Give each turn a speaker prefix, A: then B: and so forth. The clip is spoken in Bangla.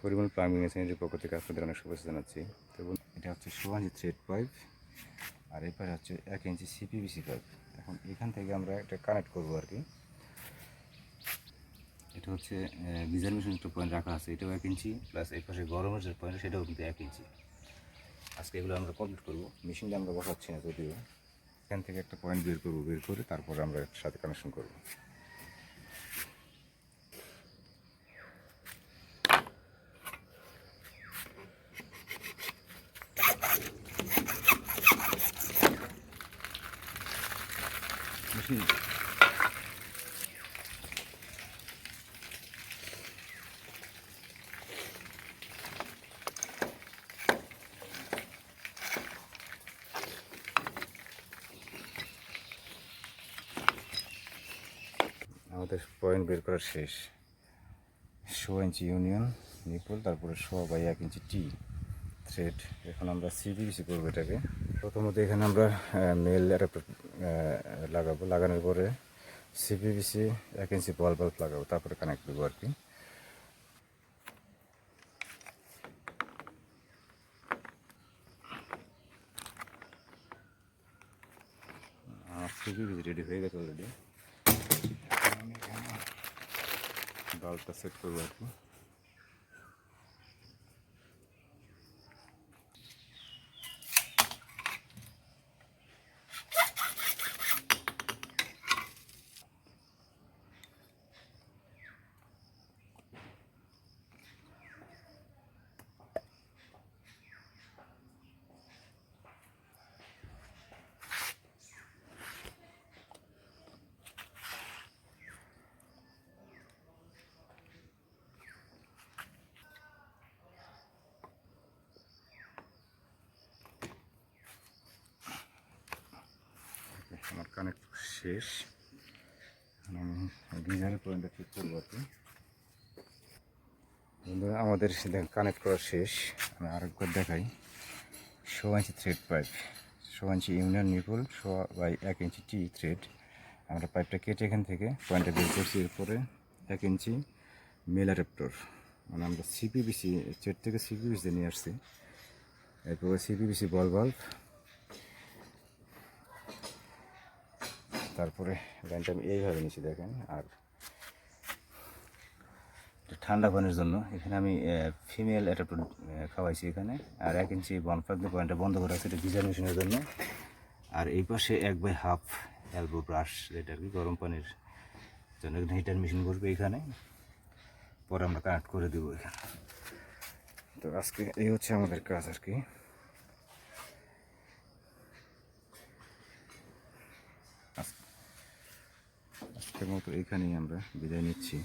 A: পরিমাণ প্লাম্বিং মেশিনের পক্ষ থেকে আপনাদের অনেক শুভেচ্ছা জানাচ্ছি। তো এটা হচ্ছে 16 ইঞ্চি থ্রেড পাইপ, আর এরপরে হচ্ছে 1 ইঞ্চি সিপিভিসি পাইপ। এখন এখান থেকে আমরা একটা কানেক্ট করবো আর কি। এটা হচ্ছে গিজার মেশিন একটা পয়েন্ট রাখা আছে, এটাও 1 ইঞ্চি, প্লাস এই পাশে গরমের যে পয়েন্ট সেটাও কিন্তু 1 ইঞ্চি। আজকে এগুলো আমরা কমপ্লিট করবো, মেশিনটা আমরা বসাচ্ছি না যদিও। এখান থেকে একটা পয়েন্ট বের করবো, বের করে তারপরে আমরা এর সাথে কানেকশন করবো। মেশিন আমাদের পয়েন্ট বের করা শেষ। 16 ইঞ্চি ইউনিয়ন নিপল, তারপরে 1/1 ইঞ্চি টি থ্রেড। এখন আমরা সিপিভিসি করবো এটাকে। প্রথমত এখানে আমরা মেল অ্যাডাপ্টার লাগাবো, লাগানোর পরে সিপিভিসি 1 ইঞ্চি বল বাল্ব লাগাবো, তারপরে কানেক্ট করবো আর কি। সিপিভিসি রেডি হয়ে গেছে অলরেডি। বাল্বটা সেট করবো আর কি। আমার কানেক্ট শেষ, আমি গিজারের পয়েন্টটা ঠিক করবো আর কি। বন্ধুরা আমাদের কানেক্ট করা শেষ, আমি আরেকবার দেখাই। 16 ইঞ্চি থ্রেড পাইপ, 16 ইঞ্চি ইউনিয়ন নিপল, 1/1 ইঞ্চি টি থ্রেড। আমরা পাইপটা কেটে এখান থেকে পয়েন্টটা বের করছি। এরপরে 1 ইঞ্চি মেল অ্যাডাপ্টার, মানে আমরা সিপিভিসি চেট থেকে সিপিভিসি নিয়ে আসছি। এরপরে সিপিভিসি বল বাল্ব, তারপরে লাইনটা আমি এইভাবে নিচ্ছি দেখেন। আর ঠান্ডা পানির জন্য এখানে আমি ফিমেল অ্যাডাপ্টার খাওয়াইছি এখানে। আর 1 ইঞ্চি বনফ্লাগ দিয়ে পয়েন্টটা বন্ধ করে আছে, এটা গিজার মেশিনের জন্য। আর এই পাশে 1/2 এলবো ব্রাশ, যেটা আর কি গরম পানির জন্য হিটার মেশিন করবে এখানে। পরে আমরা কানেক্ট করে দেবো এখানে। তো আজকে এই হচ্ছে আমাদের কাজ আর কি। আজকের মতো এইখানেই আমরা বিদায় নিচ্ছি।